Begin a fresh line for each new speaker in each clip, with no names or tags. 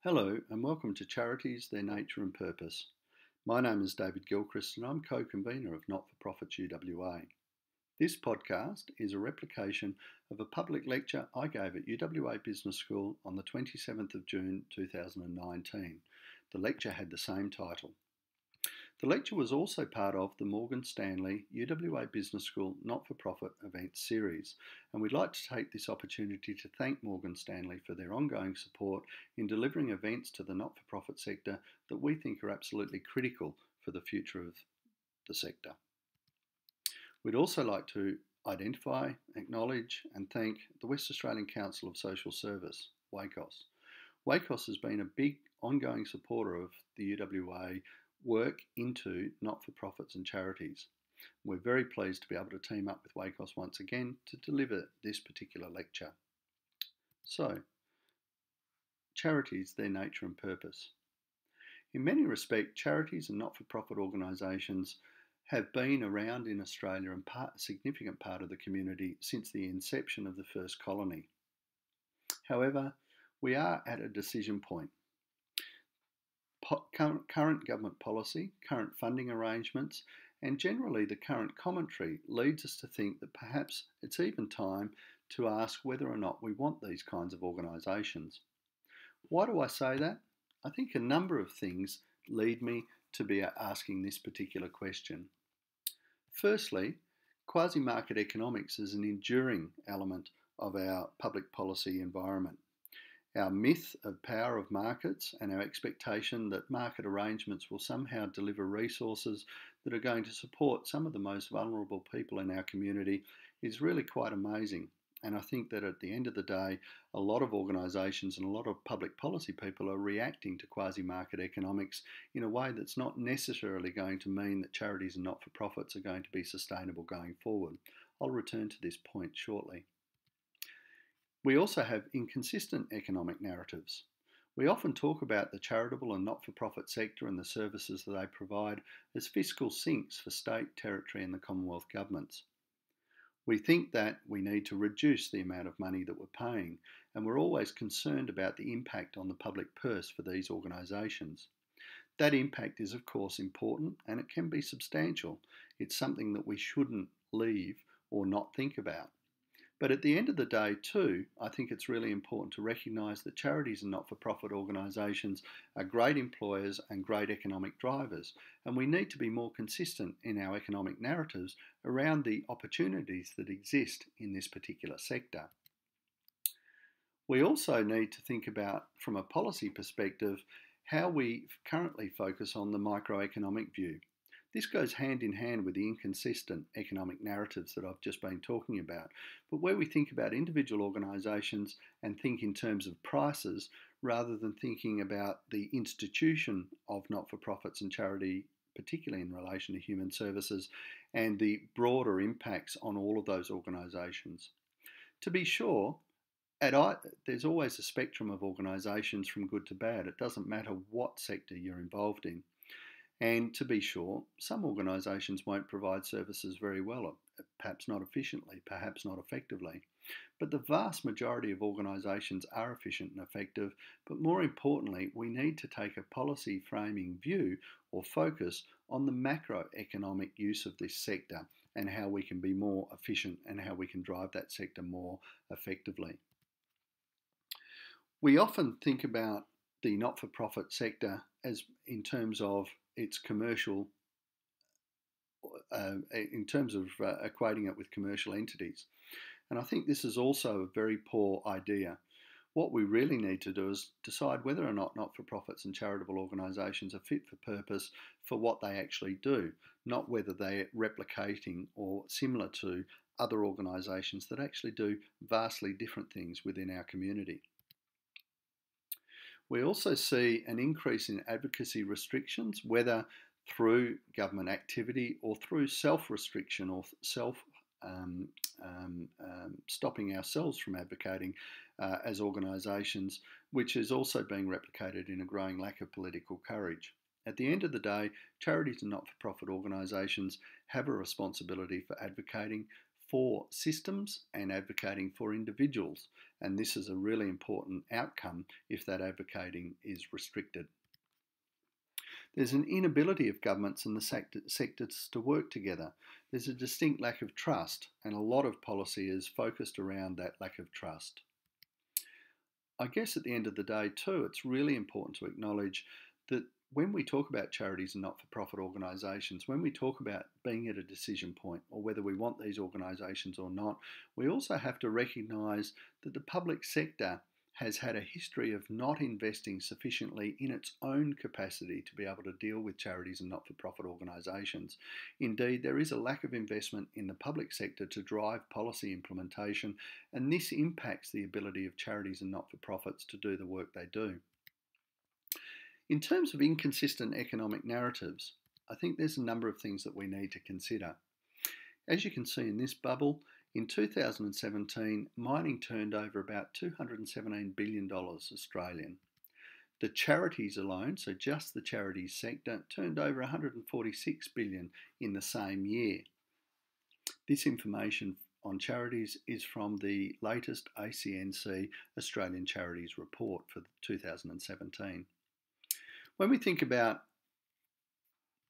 Hello and welcome to Charities, Their Nature and Purpose. My name is David Gilchrist and I'm co-convener of Not-for-Profits UWA. This podcast is a replication of a public lecture I gave at UWA Business School on the 27th of June 2019. The lecture had the same title. The lecture was also part of the Morgan Stanley UWA Business School Not-for-Profit Events series, and we'd like to take this opportunity to thank Morgan Stanley for their ongoing support in delivering events to the not-for-profit sector that we think are absolutely critical for the future of the sector. We'd also like to identify, acknowledge and thank the West Australian Council of Social Service, WACOS. WACOS has been a big ongoing supporter of the UWA work into not-for-profits and charities. We're very pleased to be able to team up with WACOS once again to deliver this particular lecture. So, charities, their nature and purpose. In many respects, charities and not-for-profit organisations have been around in Australia and a significant part of the community since the inception of the first colony. However, we are at a decision point. Current government policy, current funding arrangements, and generally the current commentary leads us to think that perhaps it's even time to ask whether or not we want these kinds of organisations. Why do I say that? I think a number of things lead me to be asking this particular question. Firstly, quasi-market economics is an enduring element of our public policy environment. Our myth of power of markets and our expectation that market arrangements will somehow deliver resources that are going to support some of the most vulnerable people in our community is really quite amazing. And I think that at the end of the day, a lot of organisations and a lot of public policy people are reacting to quasi-market economics in a way that's not necessarily going to mean that charities and not-for-profits are going to be sustainable going forward. I'll return to this point shortly. We also have inconsistent economic narratives. We often talk about the charitable and not-for-profit sector and the services that they provide as fiscal sinks for state, territory and the Commonwealth governments. We think that we need to reduce the amount of money that we're paying, and we're always concerned about the impact on the public purse for these organisations. That impact is of course important and it can be substantial. It's something that we shouldn't leave or not think about. But at the end of the day too, I think it's really important to recognise that charities and not-for-profit organisations are great employers and great economic drivers, and we need to be more consistent in our economic narratives around the opportunities that exist in this particular sector. We also need to think about, from a policy perspective, how we currently focus on the microeconomic view. This goes hand in hand with the inconsistent economic narratives that I've just been talking about, but where we think about individual organisations and think in terms of prices rather than thinking about the institution of not-for-profits and charity, particularly in relation to human services, and the broader impacts on all of those organisations. To be sure, there's always a spectrum of organisations from good to bad. It doesn't matter what sector you're involved in. And to be sure, some organisations won't provide services very well, perhaps not efficiently, perhaps not effectively. But the vast majority of organisations are efficient and effective, but more importantly, we need to take a policy framing view or focus on the macroeconomic use of this sector and how we can be more efficient and how we can drive that sector more effectively. We often think about the not-for-profit sector as in terms of its commercial, equating it with commercial entities. And I think this is also a very poor idea. What we really need to do is decide whether or not-for-profits and charitable organisations are fit for purpose for what they actually do, not whether they're replicating or similar to other organisations that actually do vastly different things within our community. We also see an increase in advocacy restrictions, whether through government activity or through self-restriction or stopping ourselves from advocating as organisations, which is also being replicated in a growing lack of political courage. At the end of the day, charities and not-for-profit organisations have a responsibility for advocating for systems and advocating for individuals. And this is a really important outcome if that advocating is restricted. There's an inability of governments and the sectors to work together. There's a distinct lack of trust, and a lot of policy is focused around that lack of trust. I guess at the end of the day too, it's really important to acknowledge that when we talk about charities and not-for-profit organisations, when we talk about being at a decision point or whether we want these organisations or not, we also have to recognise that the public sector has had a history of not investing sufficiently in its own capacity to be able to deal with charities and not-for-profit organisations. Indeed, there is a lack of investment in the public sector to drive policy implementation, and this impacts the ability of charities and not-for-profits to do the work they do. In terms of inconsistent economic narratives, I think there's a number of things that we need to consider. As you can see in this bubble, in 2017, mining turned over about $217 billion Australian. The charities alone, so just the charities sector, turned over $146 billion in the same year. This information on charities is from the latest ACNC Australian Charities report for 2017. When we think about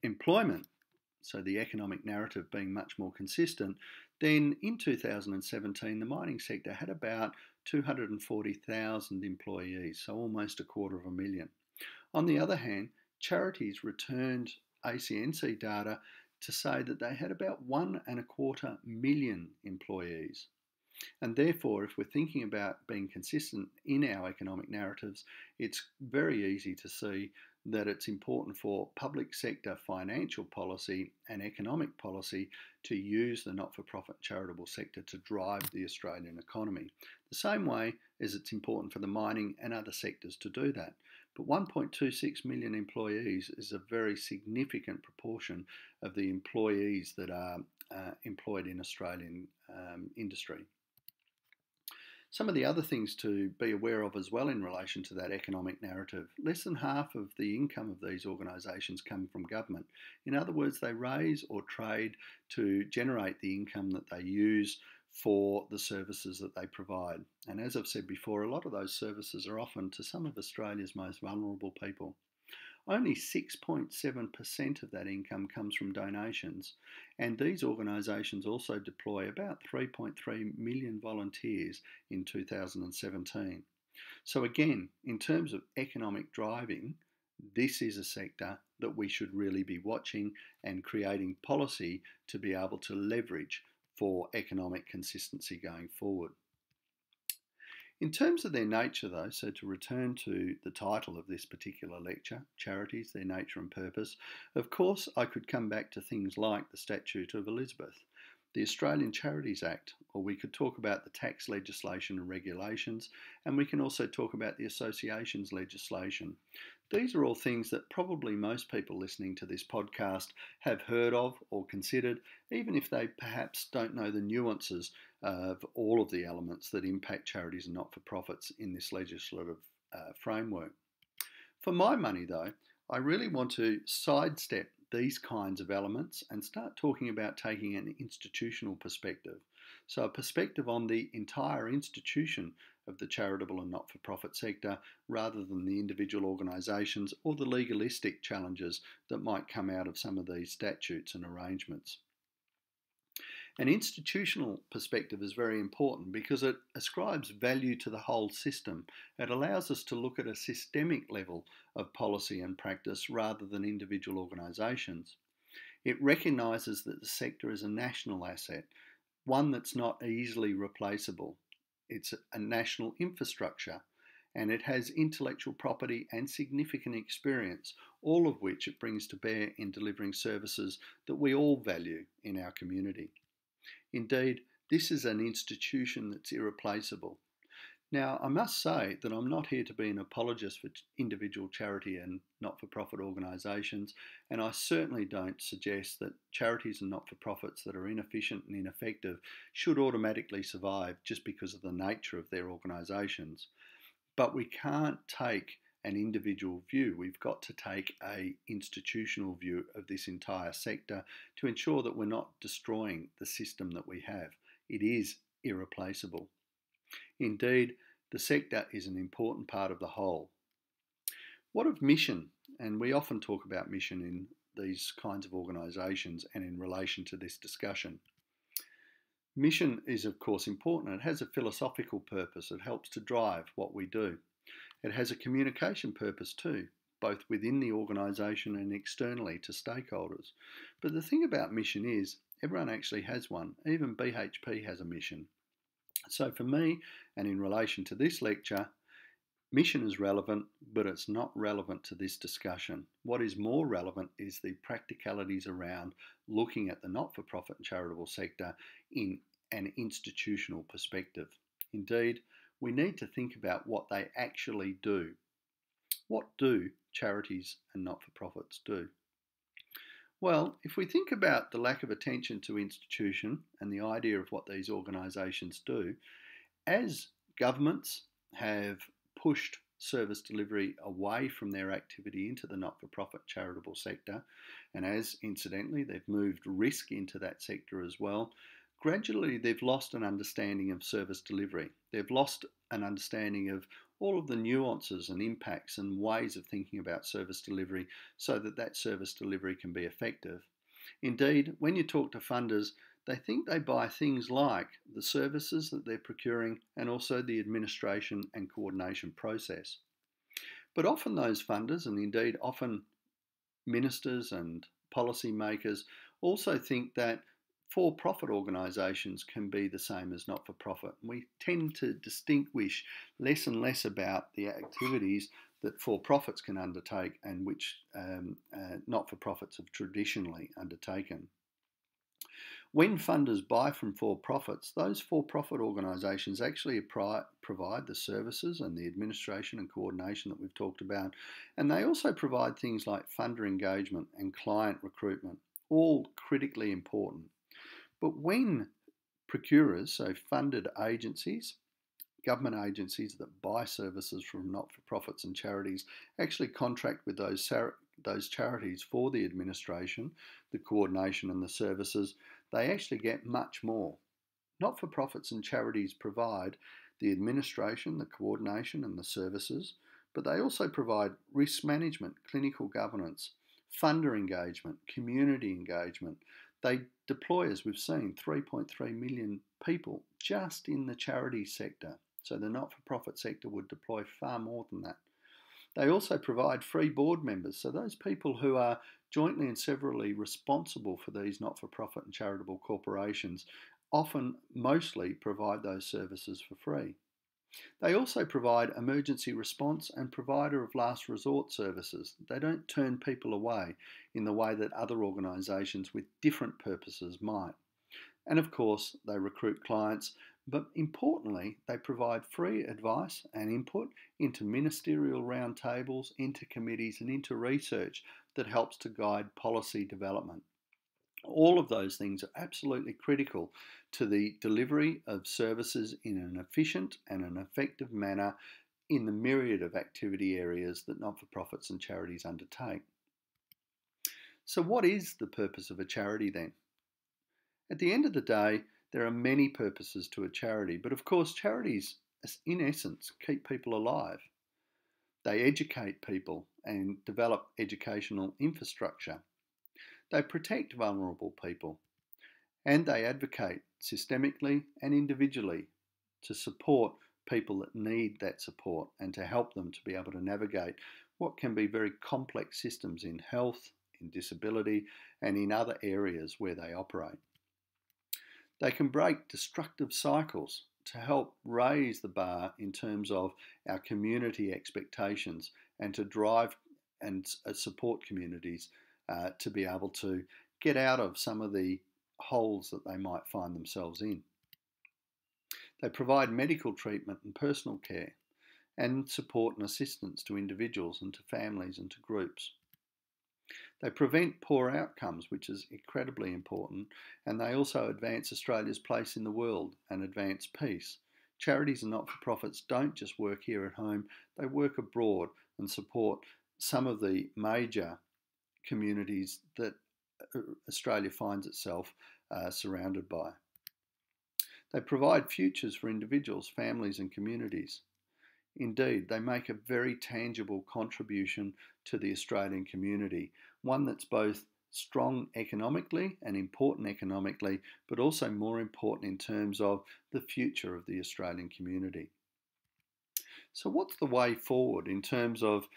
employment, so the economic narrative being much more consistent, then in 2017 the mining sector had about 240,000 employees, so almost 250,000. On the other hand, charities returned ACNC data to say that they had about 1.25 million employees. And therefore, if we're thinking about being consistent in our economic narratives, it's very easy to see that it's important for public sector financial policy and economic policy to use the not-for-profit charitable sector to drive the Australian economy. The same way as it's important for the mining and other sectors to do that. But 1.26 million employees is a very significant proportion of the employees that are employed in Australian industry. Some of the other things to be aware of as well in relation to that economic narrative, less than half of the income of these organisations come from government. In other words, they raise or trade to generate the income that they use for the services that they provide. And as I've said before, a lot of those services are often to some of Australia's most vulnerable people. Only 6.7% of that income comes from donations, and these organisations also deploy about 3.3 million volunteers in 2017. So again, in terms of economic driving, this is a sector that we should really be watching and creating policy to be able to leverage for economic consistency going forward. In terms of their nature though, so to return to the title of this particular lecture, Charities, Their Nature and Purpose, of course I could come back to things like the Statute of Elizabeth, the Australian Charities Act, or we could talk about the tax legislation and regulations, and we can also talk about the associations legislation. These are all things that probably most people listening to this podcast have heard of or considered, even if they perhaps don't know the nuances of all of the elements that impact charities and not-for-profits in this legislative framework. For my money though, I really want to sidestep these kinds of elements and start talking about taking an institutional perspective. So a perspective on the entire institution of the charitable and not-for-profit sector rather than the individual organisations or the legalistic challenges that might come out of some of these statutes and arrangements. An institutional perspective is very important because it ascribes value to the whole system. It allows us to look at a systemic level of policy and practice rather than individual organisations. It recognises that the sector is a national asset, one that's not easily replaceable. It's a national infrastructure, and it has intellectual property and significant experience, all of which it brings to bear in delivering services that we all value in our community. Indeed, this is an institution that's irreplaceable. Now, I must say that I'm not here to be an apologist for individual charity and not-for-profit organisations, and I certainly don't suggest that charities and not-for-profits that are inefficient and ineffective should automatically survive just because of the nature of their organisations. But we can't take an individual view. We've got to take an institutional view of this entire sector to ensure that we're not destroying the system that we have. It is irreplaceable. Indeed, the sector is an important part of the whole. What of mission? And we often talk about mission in these kinds of organisations and in relation to this discussion. Mission is, of course, important. It has a philosophical purpose. It helps to drive what we do. It has a communication purpose too, both within the organisation and externally to stakeholders. But the thing about mission is, everyone actually has one. Even BHP has a mission. So for me, and in relation to this lecture, mission is relevant, but it's not relevant to this discussion. What is more relevant is the practicalities around looking at the not-for-profit and charitable sector in an institutional perspective. Indeed, we need to think about what they actually do. What do charities and not-for-profits do? Well, if we think about the lack of attention to institution and the idea of what these organisations do, as governments have pushed service delivery away from their activity into the not-for-profit charitable sector, and as incidentally they've moved risk into that sector as well, gradually they've lost an understanding of service delivery. They've lost an understanding of all of the nuances and impacts and ways of thinking about service delivery so that that service delivery can be effective. Indeed, when you talk to funders, they think they buy things like the services that they're procuring and also the administration and coordination process. But often those funders, and indeed often ministers and policymakers, also think that for-profit organisations can be the same as not-for-profit. We tend to distinguish less and less about the activities that for-profits can undertake and which not-for-profits have traditionally undertaken. When funders buy from for-profits, those for-profit organisations actually provide the services and the administration and coordination that we've talked about, and they also provide things like funder engagement and client recruitment, all critically important. But when procurers, so funded agencies, government agencies that buy services from not-for-profits and charities, actually contract with those charities for the administration, the coordination and the services, they actually get much more. Not-for-profits and charities provide the administration, the coordination and the services, but they also provide risk management, clinical governance, funder engagement, community engagement. They deploy, as we've seen, 3.3 million people just in the charity sector. So the not-for-profit sector would deploy far more than that. They also provide free board members, so those people who are jointly and severally responsible for these not-for-profit and charitable corporations often, mostly, provide those services for free. They also provide emergency response and provider of last resort services. They don't turn people away in the way that other organisations with different purposes might. And of course, they recruit clients, but importantly, they provide free advice and input into ministerial roundtables, into committees and into research that helps to guide policy development. All of those things are absolutely critical to the delivery of services in an efficient and an effective manner in the myriad of activity areas that not-for-profits and charities undertake. So what is the purpose of a charity then? At the end of the day, there are many purposes to a charity, but of course charities, in essence, keep people alive. They educate people and develop educational infrastructure. They protect vulnerable people, and they advocate systemically and individually to support people that need that support and to help them to be able to navigate what can be very complex systems in health, in disability, and in other areas where they operate. They can break destructive cycles to help raise the bar in terms of our community expectations and to drive and support communities to be able to get out of some of the holes that they might find themselves in. They provide medical treatment and personal care and support and assistance to individuals and to families and to groups. They prevent poor outcomes, which is incredibly important, and they also advance Australia's place in the world and advance peace. Charities and not-for-profits don't just work here at home, they work abroad and support some of the major communities that Australia finds itself surrounded by. They provide futures for individuals, families and communities. Indeed, they make a very tangible contribution to the Australian community, one that's both strong economically and important economically, but also more important in terms of the future of the Australian community. So what's the way forward in terms of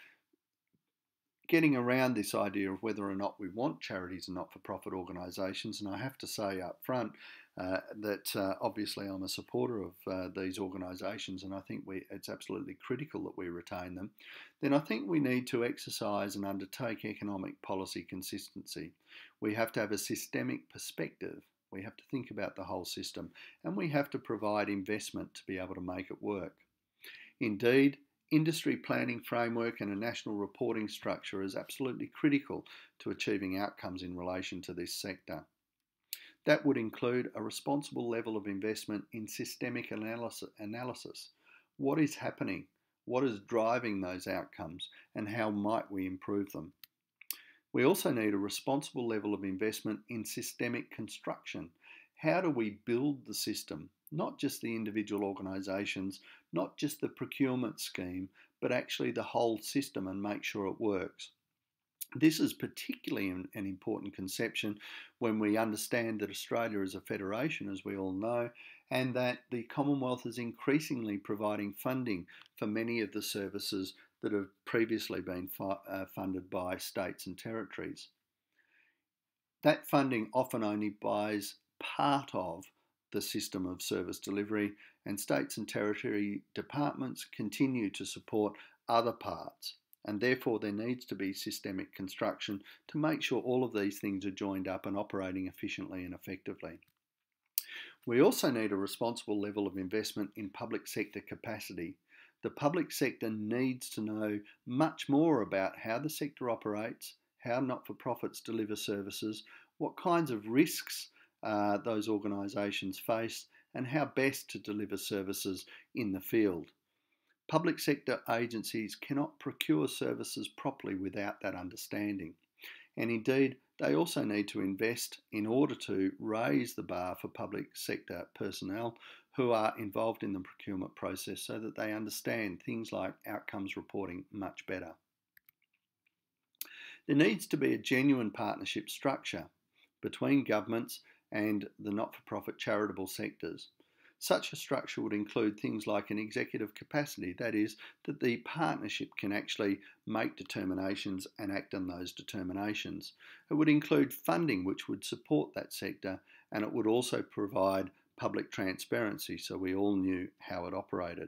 getting around this idea of whether or not we want charities and not-for-profit organisations? And I have to say up front that obviously I'm a supporter of these organisations, and I think it's absolutely critical that we retain them. Then I think we need to exercise and undertake economic policy consistency. We have to have a systemic perspective. We have to think about the whole system, and we have to provide investment to be able to make it work. Indeed, industry planning framework and a national reporting structure is absolutely critical to achieving outcomes in relation to this sector. That would include a responsible level of investment in systemic analysis. What is happening? What is driving those outcomes? And how might we improve them? We also need a responsible level of investment in systemic construction. How do we build the system? Not just the individual organisations, not just the procurement scheme, but actually the whole system, and make sure it works. This is particularly an important conception when we understand that Australia is a federation, as we all know, and that the Commonwealth is increasingly providing funding for many of the services that have previously been funded by states and territories. That funding often only buys part of the system of service delivery, and states and territory departments continue to support other parts. And therefore there needs to be systemic construction to make sure all of these things are joined up and operating efficiently and effectively. We also need a responsible level of investment in public sector capacity. The public sector needs to know much more about how the sector operates, how not-for-profits deliver services, what kinds of risks those organisations face, and how best to deliver services in the field. Public sector agencies cannot procure services properly without that understanding. And indeed, they also need to invest in order to raise the bar for public sector personnel who are involved in the procurement process so that they understand things like outcomes reporting much better. There needs to be a genuine partnership structure between governments and the not-for-profit charitable sectors. Such a structure would include things like an executive capacity, that is, that the partnership can actually make determinations and act on those determinations. It would include funding which would support that sector, and it would also provide public transparency so we all knew how it operated.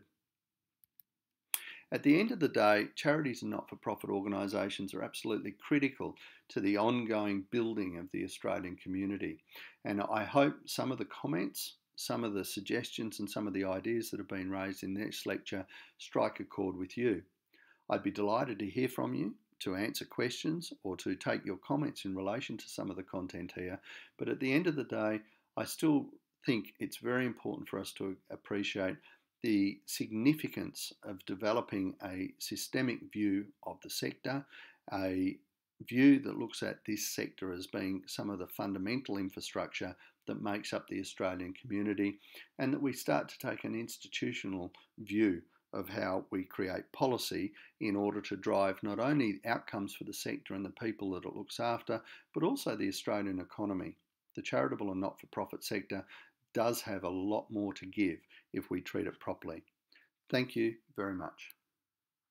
At the end of the day, charities and not-for-profit organisations are absolutely critical to the ongoing building of the Australian community. And I hope some of the comments, some of the suggestions and some of the ideas that have been raised in this lecture strike a chord with you. I'd be delighted to hear from you, to answer questions or to take your comments in relation to some of the content here. But at the end of the day, I still think it's very important for us to appreciate the significance of developing a systemic view of the sector, a view that looks at this sector as being some of the fundamental infrastructure that makes up the Australian community, and that we start to take an institutional view of how we create policy in order to drive not only outcomes for the sector and the people that it looks after, but also the Australian economy. The charitable and not-for-profit sector does have a lot more to give if we treat it properly. Thank you very much.